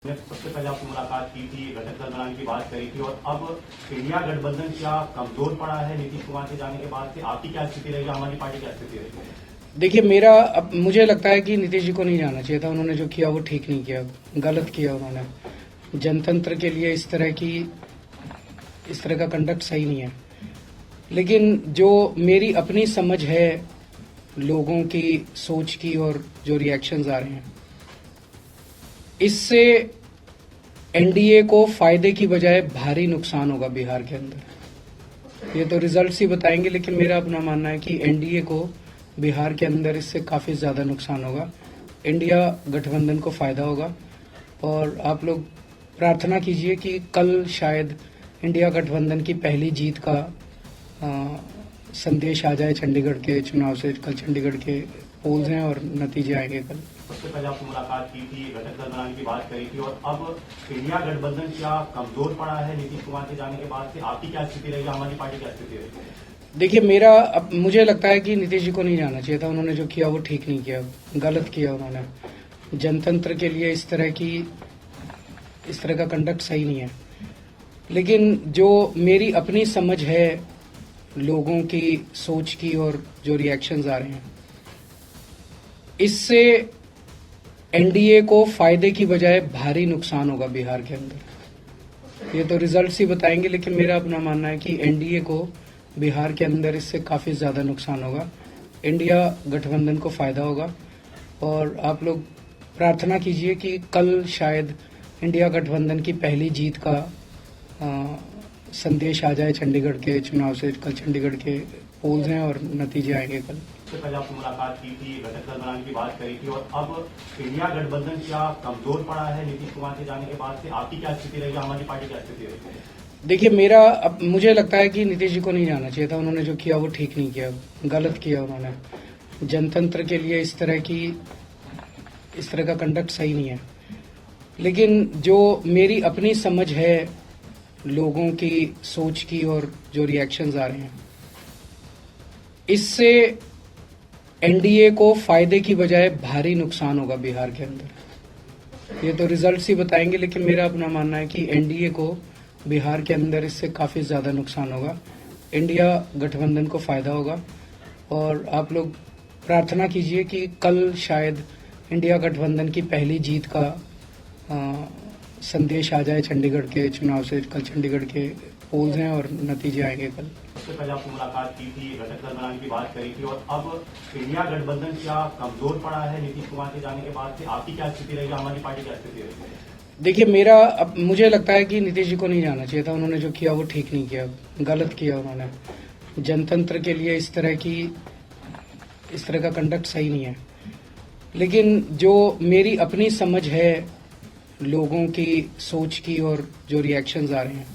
ने सबसे पहले आपसे मुलाकात की थी, घटक दल बनाने की बात करी थी और अब इंडिया गठबंधन क्या कमजोर पड़ा है नीतीश कुमार के जाने के बाद से? आपकी क्या स्थिति रहेगी, आम आदमी पार्टी की क्या स्थिति रहेगी? देखिए मुझे लगता है कि नीतीश जी को नहीं जाना चाहिए था। उन्होंने जो किया वो ठीक नहीं किया, गलत किया उन्होंने। जनतंत्र के लिए इस तरह का कंडक्ट सही नहीं है। लेकिन जो मेरी अपनी समझ है लोगों की सोच की और जो रिएक्शंस आ रहे हैं, इससे एनडीए को फायदे की बजाय भारी नुकसान होगा बिहार के अंदर। ये तो रिजल्ट्स ही बताएंगे, लेकिन मेरा अपना मानना है कि एनडीए को बिहार के अंदर इससे काफी ज्यादा नुकसान होगा। इंडिया गठबंधन को फायदा होगा और आप लोग प्रार्थना कीजिए कि कल शायद इंडिया गठबंधन की पहली जीत का संदेश आ जाए चंडीगढ़ के चुनाव से। कल चंडीगढ़ के पोल्स हैं और नतीजे आएंगे कल। सबसे पहले आपसे मुलाकात की थी, घटक दल बनाने की बात करी थी और अब इंडिया गठबंधन क्या कमजोर पड़ा है नीतीश कुमार के जाने के बाद से? आपकी क्या स्थिति रहेगी, आम आदमी पार्टी की क्या स्थिति रहेगी? देखिए मुझे लगता है कि नीतीश जी को नहीं जाना चाहिए था। उन्होंने जो किया वो ठीक नहीं किया, गलत किया उन्होंने। जनतंत्र के लिए इस तरह का कंडक्ट सही नहीं है। लेकिन जो मेरी अपनी समझ है लोगों की सोच की और जो रिएक्शंस आ रहे हैं, इससे एनडीए को फायदे की बजाय भारी नुकसान होगा बिहार के अंदर। ये तो रिजल्ट्स ही बताएंगे, लेकिन मेरा अपना मानना है कि एनडीए को बिहार के अंदर इससे काफी ज्यादा नुकसान होगा। इंडिया गठबंधन को फायदा होगा और आप लोग प्रार्थना कीजिए कि कल शायद इंडिया गठबंधन की पहली जीत का संदेश आ जाए चंडीगढ़ के चुनाव से। कल चंडीगढ़ के पोल्स हैं और नतीजे आएंगे कल। सबसे पहले आपसे मुलाकात की थी, घटक दल बनाने की बात करी थी और अब इंडिया गठबंधन क्या कमजोर पड़ा है नीतीश कुमार के जाने के बाद से? आपकी क्या स्थिति रहेगी, आम आदमी पार्टी की क्या स्थिति रहेगी? देखिए मुझे लगता है कि नीतीश जी को नहीं जाना चाहिए था। उन्होंने जो किया वो ठीक नहीं किया, गलत किया उन्होंने। जनतंत्र के लिए इस तरह का कंडक्ट सही नहीं है। लेकिन जो मेरी अपनी समझ है लोगों की सोच की और जो रिएक्शंस आ रहे हैं, इससे एनडीए को फायदे की बजाय भारी नुकसान होगा बिहार के अंदर। ये तो रिजल्ट्स ही बताएंगे, लेकिन मेरा अपना मानना है कि एनडीए को बिहार के अंदर इससे काफी ज्यादा नुकसान होगा। इंडिया गठबंधन को फायदा होगा और आप लोग प्रार्थना कीजिए कि कल शायद इंडिया गठबंधन की पहली जीत का संदेश आ जाए चंडीगढ़ के चुनाव से। कल चंडीगढ़ के पोल्स हैं और नतीजे आएंगे कल। सबसे पहले आपसे मुलाकात की थी, घटक दल बनाने की बात करी थी और अब इंडिया गठबंधन क्या कमजोर पड़ा है नीतीश कुमार के जाने के बाद से? आपकी क्या स्थिति रहेगी, आम आदमी पार्टी की क्या स्थिति रहेगी? देखिए मुझे लगता है कि नीतीश जी को नहीं जाना चाहिए था। उन्होंने जो किया वो ठीक नहीं किया, गलत किया उन्होंने। जनतंत्र के लिए इस तरह का कंडक्ट सही नहीं है। लेकिन जो मेरी अपनी समझ है लोगों की सोच की और जो रिएक्शंस आ रहे हैं,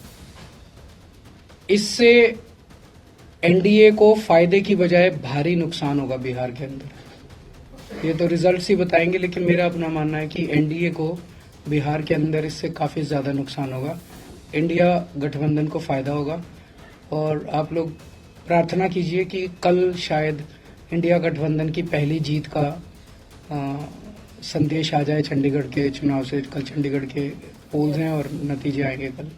इससे एनडीए को फायदे की बजाय भारी नुकसान होगा बिहार के अंदर। ये तो रिजल्ट्स ही बताएंगे, लेकिन मेरा अपना मानना है कि एनडीए को बिहार के अंदर इससे काफी ज्यादा नुकसान होगा। इंडिया गठबंधन को फायदा होगा और आप लोग प्रार्थना कीजिए कि कल शायद इंडिया गठबंधन की पहली जीत का संदेश आ जाए चंडीगढ़ के चुनाव से। कल चंडीगढ़ के पोल्स हैं और नतीजे आएंगे कल।